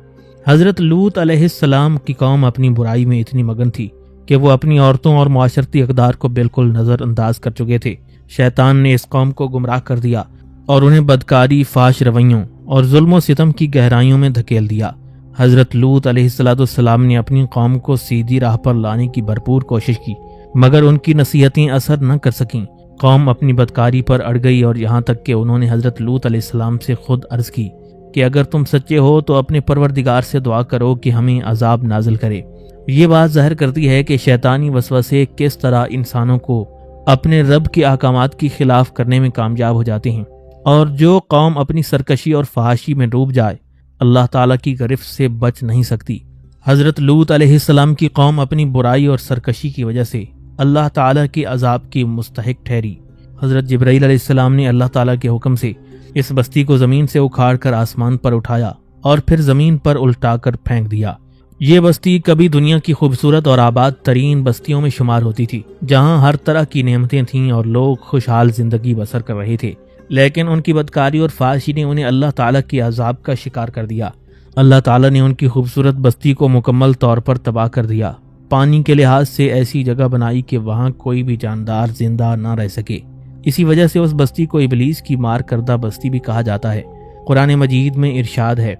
حضرت لوط علیہ السلام کی قوم اپنی برائی میں اتنی مگن تھی کہ وہ اپنی عورتوں اور معاشرتی اقدار کو بالکل نظر انداز کر چکے تھے۔ شیطان نے اس قوم کو گمراہ کر دیا اور انہیں بدکاری، فحش رویوں اور ظلم و ستم کی گہرائیوں میں دھکیل دیا۔ حضرت لوط علیہ السلام نے اپنی قوم کو سیدھی راہ پر لانے کی بھرپور کوشش کی، مگر ان کی نصیحتیں اثر نہ کر سکیں۔ قوم اپنی بدکاری پر اڑ گئی اور یہاں تک کہ انہوں نے حضرت لوط علیہ السلام سے خود عرض کی کہ اگر تم سچے ہو تو اپنے پروردگار سے دعا کرو کہ ہمیں عذاب نازل کرے۔ یہ بات ظاہر کرتی ہے کہ شیطانی وسوسے کس طرح انسانوں کو اپنے رب کے احکامات کی خلاف کرنے میں کامیاب ہو جاتے ہیں، اور جو قوم اپنی سرکشی اور فحاشی میں ڈوب جائے اللہ تعالیٰ کی گرفت سے بچ نہیں سکتی۔ حضرت لوط علیہ السلام کی قوم اپنی برائی اور سرکشی کی وجہ سے اللہ تعالیٰ کے عذاب کی مستحق ٹھہری۔ حضرت جبرائیل علیہ السلام نے اللہ تعالیٰ کے حکم سے اس بستی کو زمین سے اکھاڑ کر آسمان پر اٹھایا اور پھر زمین پر الٹا کر پھینک دیا۔ یہ بستی کبھی دنیا کی خوبصورت اور آباد ترین بستیوں میں شمار ہوتی تھی، جہاں ہر طرح کی نعمتیں تھیں اور لوگ خوشحال زندگی بسر کر رہے تھے، لیکن ان کی بدکاری اور فحاشی نے انہیں اللہ تعالیٰ کے عذاب کا شکار کر دیا۔ اللہ تعالیٰ نے ان کی خوبصورت بستی کو مکمل طور پر تباہ کر دیا۔ پانی کے لحاظ سے ایسی جگہ بنائی کہ وہاں کوئی بھی جاندار زندہ نہ رہ سکے۔ اسی وجہ سے اس بستی کو ابلیس کی مار کردہ بستی بھی کہا جاتا ہے۔ قرآن مجید میں ارشاد ہے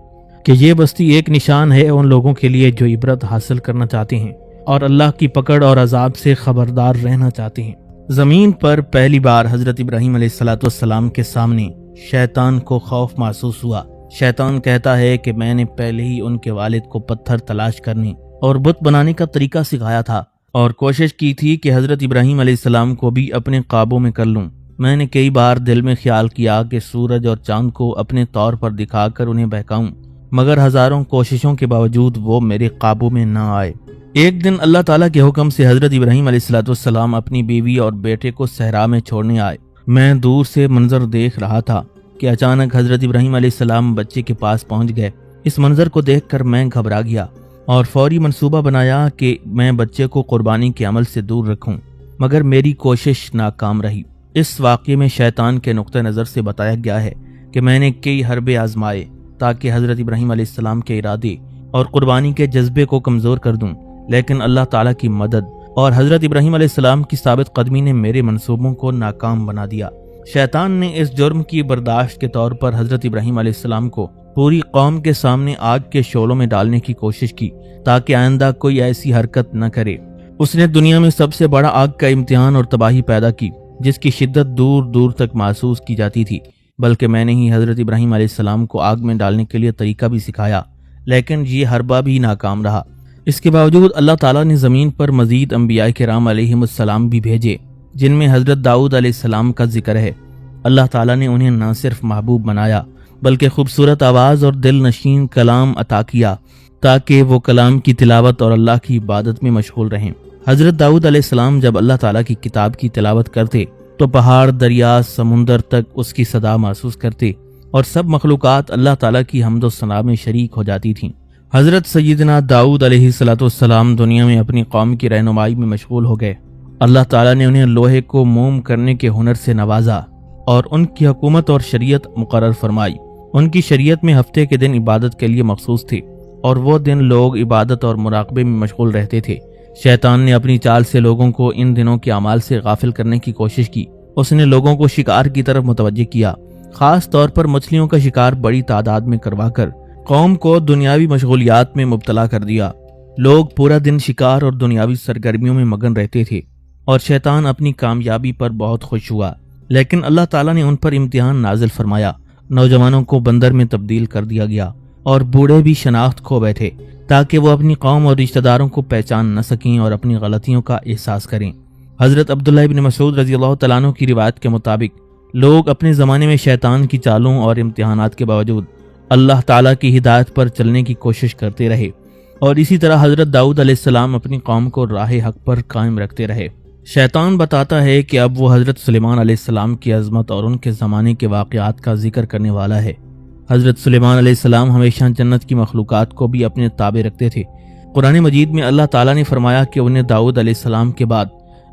کہ یہ بستی ایک نشان ہے ان لوگوں کے لیے جو عبرت حاصل کرنا چاہتے ہیں اور اللہ کی پکڑ اور عذاب سے خبردار رہنا چاہتے ہیں۔ زمین پر پہلی بار حضرت ابراہیم علیہ السلام کے سامنے شیطان کو خوف محسوس ہوا۔ شیطان کہتا ہے کہ میں نے پہلے ہی ان کے والد کو پتھر تلاش کرنے اور بت بنانے کا طریقہ سکھایا تھا اور کوشش کی تھی کہ حضرت ابراہیم علیہ السلام کو بھی اپنے قابو میں کر لوں۔ میں نے کئی بار دل میں خیال کیا کہ سورج اور چاند کو اپنے طور پر دکھا کر انہیں بہکاؤں، مگر ہزاروں کوششوں کے باوجود وہ میرے قابو میں نہ آئے۔ ایک دن اللہ تعالیٰ کے حکم سے حضرت ابراہیم علیہ السلام اپنی بیوی اور بیٹے کو صحرا میں چھوڑنے آئے۔ میں دور سے منظر دیکھ رہا تھا کہ اچانک حضرت ابراہیم علیہ السلام بچے کے پاس پہنچ گئے۔ اس منظر کو دیکھ کر میں گھبرا گیا اور فوری منصوبہ بنایا کہ میں بچے کو قربانی کے عمل سے دور رکھوں، مگر میری کوشش ناکام رہی۔ اس واقعے میں شیطان کے نقطہ نظر سے بتایا گیا ہے کہ میں نے کئی حربے آزمائے تاکہ حضرت ابراہیم علیہ السلام کے ارادے اور قربانی کے جذبے کو کمزور کر دوں، لیکن اللہ تعالیٰ کی مدد اور حضرت ابراہیم علیہ السلام کی ثابت قدمی نے میرے منصوبوں کو ناکام بنا دیا۔ شیطان نے اس جرم کی برداشت کے طور پر حضرت ابراہیم علیہ السلام کو پوری قوم کے سامنے آگ کے شعلوں میں ڈالنے کی کوشش کی تاکہ آئندہ کوئی ایسی حرکت نہ کرے۔ اس نے دنیا میں سب سے بڑا آگ کا امتحان اور تباہی پیدا کی جس کی شدت دور دور تک محسوس کی جاتی تھی، بلکہ میں نے ہی حضرت ابراہیم علیہ السلام کو آگ میں ڈالنے کے لیے طریقہ بھی سکھایا، لیکن یہ حربہ بھی ناکام رہا۔ اس کے باوجود اللہ تعالیٰ نے زمین پر مزید انبیاء کرام علیہم السلام بھی بھیجے، جن میں حضرت داؤد علیہ السلام کا ذکر ہے۔ اللہ تعالیٰ نے انہیں نہ صرف محبوب بنایا بلکہ خوبصورت آواز اور دل نشین کلام عطا کیا تاکہ وہ کلام کی تلاوت اور اللہ کی عبادت میں مشغول رہیں۔ حضرت داؤد علیہ السلام جب اللہ تعالیٰ کی کتاب کی تلاوت کرتے تو پہاڑ، دریا، سمندر تک اس کی صدا محسوس کرتے اور سب مخلوقات اللہ تعالیٰ کی حمد و ثنا میں شریک ہو جاتی تھیں۔ حضرت سیدنا داؤد علیہ السلام دنیا میں اپنی قوم کی رہنمائی میں مشغول ہو گئے۔ اللہ تعالیٰ نے انہیں لوہے کو موم کرنے کے ہنر سے نوازا اور ان کی حکومت اور شریعت مقرر فرمائی۔ ان کی شریعت میں ہفتے کے دن عبادت کے لیے مخصوص تھے اور وہ دن لوگ عبادت اور مراقبے میں مشغول رہتے تھے۔ شیطان نے اپنی چال سے لوگوں کو ان دنوں کے اعمال سے غافل کرنے کی کوشش کی۔ اس نے لوگوں کو شکار کی طرف متوجہ کیا، خاص طور پر مچھلیوں کا شکار بڑی تعداد میں کروا کر قوم کو دنیاوی مشغولیات میں مبتلا کر دیا۔ لوگ پورا دن شکار اور دنیاوی سرگرمیوں میں مگن رہتے تھے اور شیطان اپنی کامیابی پر بہت خوش ہوا، لیکن اللہ تعالیٰ نے ان پر امتحان نازل فرمایا۔ نوجوانوں کو بندر میں تبدیل کر دیا گیا اور بوڑھے بھی شناخت کھو بیٹھے تاکہ وہ اپنی قوم اور رشتہ داروں کو پہچان نہ سکیں اور اپنی غلطیوں کا احساس کریں۔ حضرت عبداللہ ابن مسعود رضی اللہ تعالیٰ عنہ کی روایت کے مطابق لوگ اپنے زمانے میں شیطان کی چالوں اور امتحانات کے باوجود اللہ تعالیٰ کی ہدایت پر چلنے کی کوشش کرتے رہے، اور اسی طرح حضرت داؤد علیہ السلام اپنی قوم کو راہ حق پر قائم رکھتے رہے۔ شیطان بتاتا ہے کہ اب وہ حضرت سلیمان علیہ السلام کی عظمت اور ان کے زمانے کے واقعات کا ذکر کرنے والا ہے۔ حضرت سلیمان علیہ السلام ہمیشہ جنت کی مخلوقات کو بھی اپنے تابع رکھتے تھے۔ قرآن مجید میں اللہ تعالیٰ نے فرمایا کہ انہیں داؤد علیہ السلام کے بعد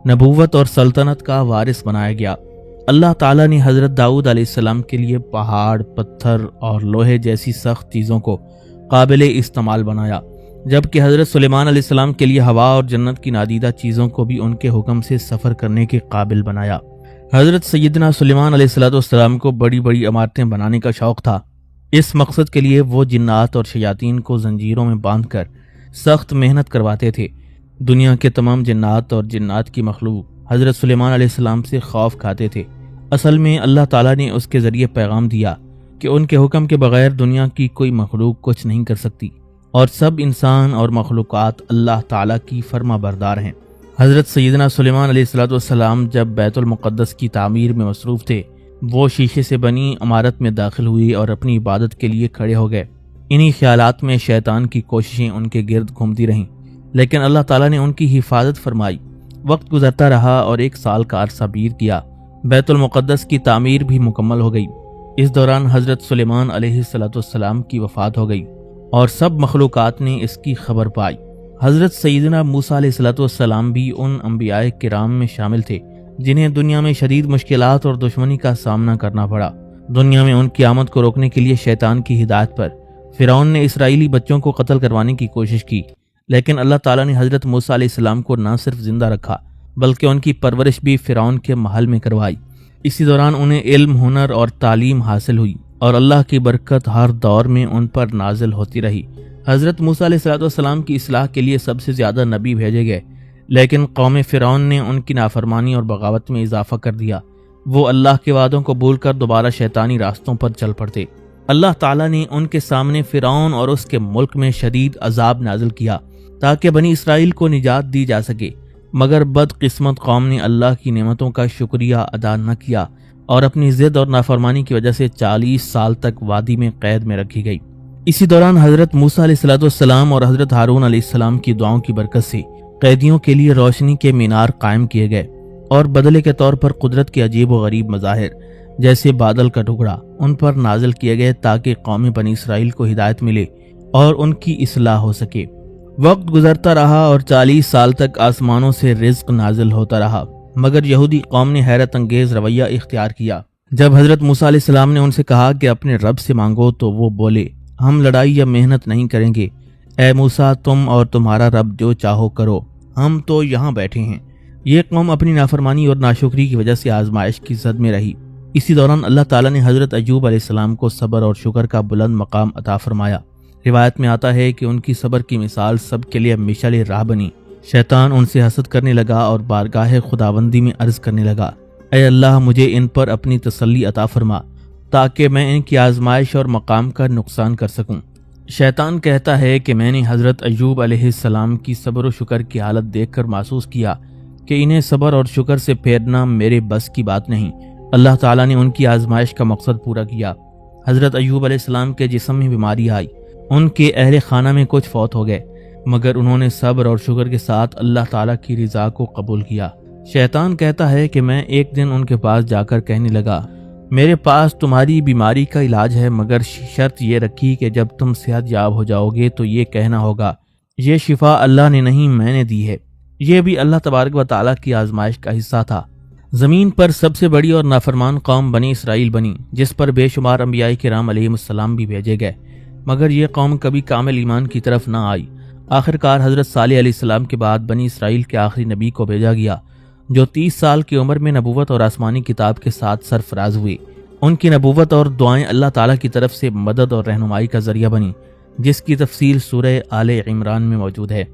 نبوت اور سلطنت کا وارث بنایا گیا۔ اللہ تعالیٰ نے حضرت داؤد علیہ السلام کے لیے پہاڑ، پتھر اور لوہے جیسی سخت چیزوں کو قابل استعمال بنایا، جبکہ حضرت سلیمان علیہ السلام کے لیے ہوا اور جنت کی نادیدہ چیزوں کو بھی ان کے حکم سے سفر کرنے کے قابل بنایا۔ حضرت سیدنا سلیمان علیہ السلام کو بڑی بڑی عمارتیں بنانے کا شوق تھا۔ اس مقصد کے لیے وہ جنات اور شیاطین کو زنجیروں میں باندھ کر سخت محنت کرواتے تھے۔ دنیا کے تمام جنات اور جنات کی مخلوق حضرت سلیمان علیہ السلام سے خوف کھاتے تھے۔ اصل میں اللہ تعالیٰ نے اس کے ذریعے پیغام دیا کہ ان کے حکم کے بغیر دنیا کی کوئی مخلوق کچھ نہیں کر سکتی، اور سب انسان اور مخلوقات اللہ تعالیٰ کی فرما بردار ہیں۔ حضرت سیدنا سلیمان علیہ السلام جب بیت المقدس کی تعمیر میں مصروف تھے، وہ شیشے سے بنی عمارت میں داخل ہوئے اور اپنی عبادت کے لیے کھڑے ہو گئے۔ انہی خیالات میں شیطان کی کوششیں ان کے گرد گھومتی رہیں، لیکن اللہ تعالیٰ نے ان کی حفاظت فرمائی۔ وقت گزرتا رہا اور 1 سال کا عرصہ بیت گیا۔ بیت المقدس کی تعمیر بھی مکمل ہو گئی۔ اس دوران حضرت سلیمان علیہ السلام کی وفات ہو گئی اور سب مخلوقات نے اس کی خبر پائی۔ حضرت سیدنا موسیٰ علیہ السلام بھی ان انبیاء کرام میں شامل تھے جنہیں دنیا میں شدید مشکلات اور دشمنی کا سامنا کرنا پڑا۔ دنیا میں ان کی آمد کو روکنے کے لیے شیطان کی ہدایت پر فرعون نے اسرائیلی بچوں کو قتل کروانے کی کوشش کی، لیکن اللہ تعالیٰ نے حضرت موسیٰ علیہ السلام کو نہ صرف زندہ رکھا بلکہ ان کی پرورش بھی فرعون کے محل میں کروائی۔ اسی دوران انہیں علم، ہنر اور تعلیم حاصل ہوئی اور اللہ کی برکت ہر دور میں ان پر نازل ہوتی رہی۔ حضرت موسیٰ علیہ السلام کی اصلاح کے لیے سب سے زیادہ نبی بھیجے گئے، لیکن قوم فرعون نے ان کی نافرمانی اور بغاوت میں اضافہ کر دیا۔ وہ اللہ کے وعدوں کو بھول کر دوبارہ شیطانی راستوں پر چل پڑتے۔ اللہ تعالیٰ نے ان کے سامنے فرعون اور اس کے ملک میں شدید عذاب نازل کیا تاکہ بنی اسرائیل کو نجات دی جا سکے، مگر بدقسمت قوم نے اللہ کی نعمتوں کا شکریہ ادا نہ کیا اور اپنی ضد اور نافرمانی کی وجہ سے 40 سال تک وادی میں قید میں رکھی گئی۔ اسی دوران حضرت موسیٰ علیہ السلام اور حضرت ہارون علیہ السلام کی دعاؤں کی برکت سے قیدیوں کے لیے روشنی کے مینار قائم کیے گئے، اور بدلے کے طور پر قدرت کے عجیب و غریب مظاہر جیسے بادل کا ٹکڑا ان پر نازل کیے گئے تاکہ قوم بنی اسرائیل کو ہدایت ملے اور ان کی اصلاح ہو سکے۔ وقت گزرتا رہا اور 40 سال تک آسمانوں سے رزق نازل ہوتا رہا، مگر یہودی قوم نے حیرت انگیز رویہ اختیار کیا۔ جب حضرت موسیٰ علیہ السلام نے ان سے کہا کہ اپنے رب سے مانگو تو وہ بولے، ہم لڑائی یا محنت نہیں کریں گے، اے موسیٰ تم اور تمہارا رب جو چاہو کرو، ہم تو یہاں بیٹھے ہیں۔ یہ قوم اپنی نافرمانی اور ناشکری کی وجہ سے آزمائش کی زد میں رہی۔ اسی دوران اللہ تعالیٰ نے حضرت ایوب علیہ السلام کو صبر اور شکر کا بلند مقام عطا فرمایا۔ روایت میں آتا ہے کہ ان کی صبر کی مثال سب کے لیے مشعل راہ بنی۔ شیطان ان سے حسد کرنے لگا اور بارگاہ خداوندی میں عرض کرنے لگا، اے اللہ مجھے ان پر اپنی تسلی عطا فرما تاکہ میں ان کی آزمائش اور مقام کا نقصان کر سکوں۔ شیطان کہتا ہے کہ میں نے حضرت ایوب علیہ السلام کی صبر و شکر کی حالت دیکھ کر محسوس کیا کہ انہیں صبر اور شکر سے پھیرنا میرے بس کی بات نہیں۔ اللہ تعالیٰ نے ان کی آزمائش کا مقصد پورا کیا۔ حضرت ایوب علیہ السلام کے جسم میں بیماری آئی، ان کے اہل خانہ میں کچھ فوت ہو گئے، مگر انہوں نے صبر اور شکر کے ساتھ اللہ تعالیٰ کی رضا کو قبول کیا۔ شیطان کہتا ہے کہ میں ایک دن ان کے پاس جا کر کہنے لگا، میرے پاس تمہاری بیماری کا علاج ہے، مگر شرط یہ رکھی کہ جب تم صحت یاب ہو جاؤ گے تو یہ کہنا ہوگا یہ شفا اللہ نے نہیں میں نے دی ہے۔ یہ بھی اللہ تبارک و تعالیٰ کی آزمائش کا حصہ تھا۔ زمین پر سب سے بڑی اور نافرمان قوم بنی اسرائیل بنی، جس پر بے شمار انبیاء کرام علیہم السلام بھی بھیجے گئے، مگر یہ قوم کبھی کامل ایمان کی طرف نہ آئی۔ آخرکار حضرت صالح علیہ السلام کے بعد بنی اسرائیل کے آخری نبی کو بھیجا گیا، جو 30 سال کی عمر میں نبوت اور آسمانی کتاب کے ساتھ سرفراز ہوئے۔ ان کی نبوت اور دعائیں اللہ تعالیٰ کی طرف سے مدد اور رہنمائی کا ذریعہ بنی، جس کی تفصیل سورہ آل عمران میں موجود ہے۔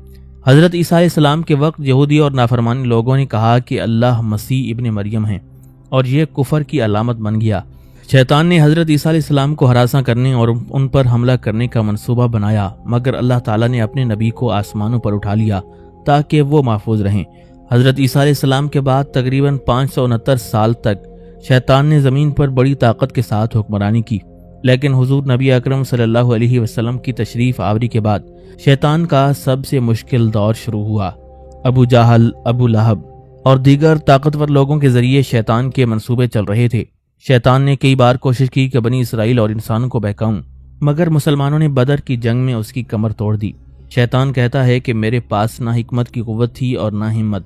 حضرت عیسیٰ علیہ السلام کے وقت یہودی اور نافرمان لوگوں نے کہا کہ اللہ مسیح ابن مریم ہیں، اور یہ کفر کی علامت بن گیا۔ شیطان نے حضرت عیسیٰ علیہ السلام کو ہراساں کرنے اور ان پر حملہ کرنے کا منصوبہ بنایا، مگر اللہ تعالیٰ نے اپنے نبی کو آسمانوں پر اٹھا لیا تاکہ وہ محفوظ رہیں۔ حضرت عیسیٰ علیہ السلام کے بعد تقریباً 569 سال تک شیطان نے زمین پر بڑی طاقت کے ساتھ حکمرانی کی، لیکن حضور نبی اکرم صلی اللہ علیہ وسلم کی تشریف آوری کے بعد شیطان کا سب سے مشکل دور شروع ہوا۔ ابو جہل، ابو لہب اور دیگر طاقتور لوگوں کے ذریعے شیطان کے منصوبے چل رہے تھے۔ شیطان نے کئی بار کوشش کی کہ بنی اسرائیل اور انسانوں کو بہکاؤں، مگر مسلمانوں نے بدر کی جنگ میں اس کی کمر توڑ دی۔ شیطان کہتا ہے کہ میرے پاس نہ حکمت کی قوت تھی اور نہ ہمت،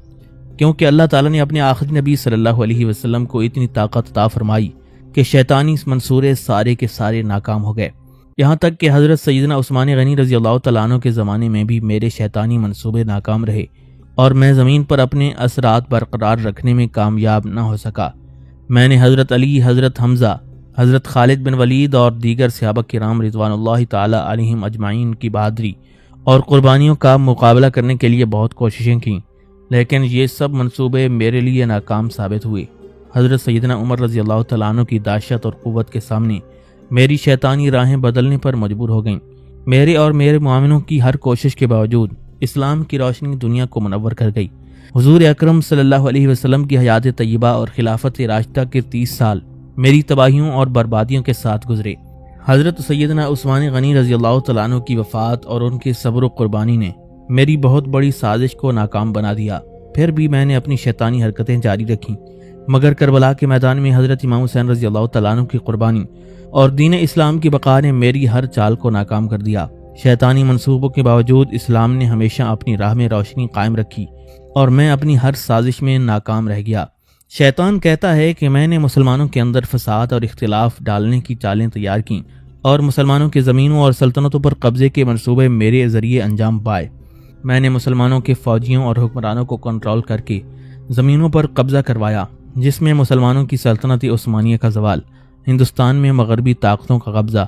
کیونکہ اللہ تعالیٰ نے اپنے آخری نبی صلی اللہ علیہ وسلم کو اتنی طاقت عطا فرمائی کہ شیطانی منصورے سارے کے سارے ناکام ہو گئے۔ یہاں تک کہ حضرت سیدنا عثمان غنی رضی اللہ تعالیٰ عنہ کے زمانے میں بھی میرے شیطانی منصوبے ناکام رہے اور میں زمین پر اپنے اثرات برقرار رکھنے میں کامیاب نہ ہو سکا۔ میں نے حضرت علی، حضرت حمزہ، حضرت خالد بن ولید اور دیگر صحابہ کرام رضوان اللہ تعالیٰ علیہم اجمعین کی بہادری اور قربانیوں کا مقابلہ کرنے کے لیے بہت کوششیں کیں، لیکن یہ سب منصوبے میرے لیے ناکام ثابت ہوئے۔ حضرت سیدنا عمر رضی اللہ تعالیٰ عنہ کی داشت اور قوت کے سامنے میری شیطانی راہیں بدلنے پر مجبور ہو گئیں۔ میرے اور میرے معاونوں کی ہر کوشش کے باوجود اسلام کی روشنی دنیا کو منور کر گئی۔ حضور اکرم صلی اللہ علیہ وسلم کی حیات طیبہ اور خلافت راشدہ کے 30 سال میری تباہیوں اور بربادیوں کے ساتھ گزرے۔ حضرت سیدنا عثمان غنی رضی اللہ تعالیٰ عنہ کی وفات اور ان کے صبر و قربانی نے میری بہت بڑی سازش کو ناکام بنا دیا۔ پھر بھی میں نے اپنی شیطانی حرکتیں جاری رکھیں، مگر کربلا کے میدان میں حضرت امام حسین رضی اللہ تعالیٰ عنہ کی قربانی اور دین اسلام کی بقا نے میری ہر چال کو ناکام کر دیا۔ شیطانی منصوبوں کے باوجود اسلام نے ہمیشہ اپنی راہ میں روشنی قائم رکھی اور میں اپنی ہر سازش میں ناکام رہ گیا۔ شیطان کہتا ہے کہ میں نے مسلمانوں کے اندر فساد اور اختلاف ڈالنے کی چالیں تیار کیں اور مسلمانوں کے زمینوں اور سلطنتوں پر قبضے کے منصوبے میرے ذریعے انجام پائے۔ میں نے مسلمانوں کے فوجیوں اور حکمرانوں کو کنٹرول کر کے زمینوں پر قبضہ کروایا، جس میں مسلمانوں کی سلطنت عثمانیہ کا زوال، ہندوستان میں مغربی طاقتوں کا قبضہ،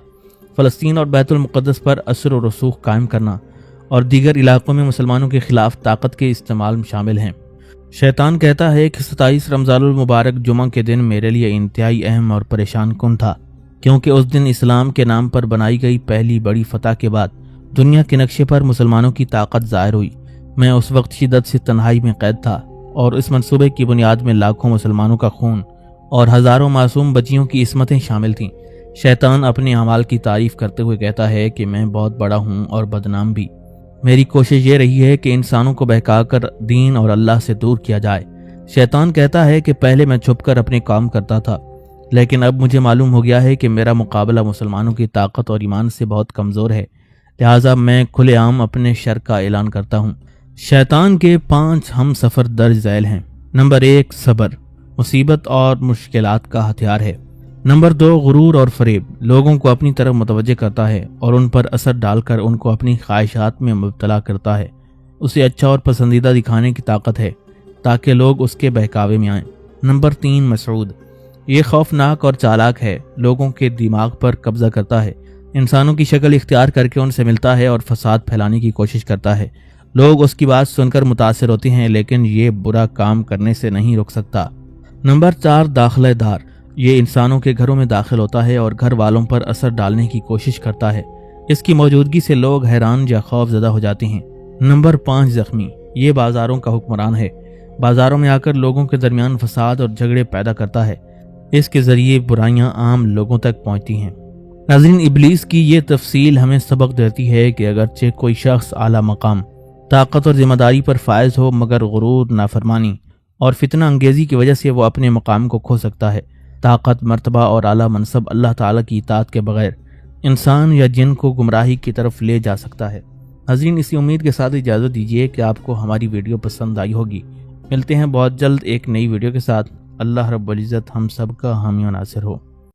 فلسطین اور بیت المقدس پر اثر و رسوخ قائم کرنا اور دیگر علاقوں میں مسلمانوں کے خلاف طاقت کے استعمال شامل ہیں۔ شیطان کہتا ہے کہ 27 رمضان المبارک جمعہ کے دن میرے لیے انتہائی اہم اور پریشان کن تھا، کیونکہ اس دن اسلام کے نام پر بنائی گئی پہلی بڑی فتح کے بعد دنیا کے نقشے پر مسلمانوں کی طاقت ظاہر ہوئی۔ میں اس وقت شدت سے تنہائی میں قید تھا اور اس منصوبے کی بنیاد میں لاکھوں مسلمانوں کا خون اور ہزاروں معصوم بچیوں کی عصمتیں شامل تھیں۔ شیطان اپنے اعمال کی تعریف کرتے ہوئے کہتا ہے کہ میں بہت بڑا ہوں اور بدنام بھی۔ میری کوشش یہ رہی ہے کہ انسانوں کو بہکا کر دین اور اللہ سے دور کیا جائے۔ شیطان کہتا ہے کہ پہلے میں چھپ کر اپنے کام کرتا تھا، لیکن اب مجھے معلوم ہو گیا ہے کہ میرا مقابلہ مسلمانوں کی طاقت اور ایمان سے بہت کمزور ہے، لہٰذا میں کھلے عام اپنے شر کا اعلان کرتا ہوں۔ شیطان کے 5 ہم سفر درج ذیل ہیں۔ نمبر 1، صبر مصیبت اور مشکلات کا ہتھیار ہے۔ نمبر 2، غرور اور فریب لوگوں کو اپنی طرف متوجہ کرتا ہے اور ان پر اثر ڈال کر ان کو اپنی خواہشات میں مبتلا کرتا ہے۔ اسے اچھا اور پسندیدہ دکھانے کی طاقت ہے تاکہ لوگ اس کے بہکاوے میں آئیں۔ نمبر 3، مسعود یہ خوفناک اور چالاک ہے، لوگوں کے دماغ پر قبضہ کرتا ہے، انسانوں کی شکل اختیار کر کے ان سے ملتا ہے اور فساد پھیلانے کی کوشش کرتا ہے۔ لوگ اس کی بات سن کر متاثر ہوتے ہیں، لیکن یہ برا کام کرنے سے نہیں رک سکتا۔ نمبر 4، داخلہ دار یہ انسانوں کے گھروں میں داخل ہوتا ہے اور گھر والوں پر اثر ڈالنے کی کوشش کرتا ہے۔ اس کی موجودگی سے لوگ حیران یا خوف زدہ ہو جاتے ہیں۔ نمبر 5، زخمی یہ بازاروں کا حکمران ہے، بازاروں میں آ کر لوگوں کے درمیان فساد اور جھگڑے پیدا کرتا ہے، اس کے ذریعے برائیاں عام لوگوں تک پہنچتی ہیں۔ ناظرین، ابلیس کی یہ تفصیل ہمیں سبق دیتی ہے کہ اگرچہ کوئی شخص اعلیٰ مقام، طاقت اور ذمہ داری پر فائز ہو، مگر غرور، نافرمانی اور فتنہ انگیزی کی وجہ سے وہ اپنے مقام کو کھو سکتا ہے۔ طاقت، مرتبہ اور اعلیٰ منصب اللہ تعالیٰ کی اطاعت کے بغیر انسان یا جن کو گمراہی کی طرف لے جا سکتا ہے۔ ناظرین، اسی امید کے ساتھ اجازت دیجیے کہ آپ کو ہماری ویڈیو پسند آئی ہوگی۔ ملتے ہیں بہت جلد ایک نئی ویڈیو کے ساتھ۔ اللہ رب العزت ہم سب کا حامی و ناصر ہو۔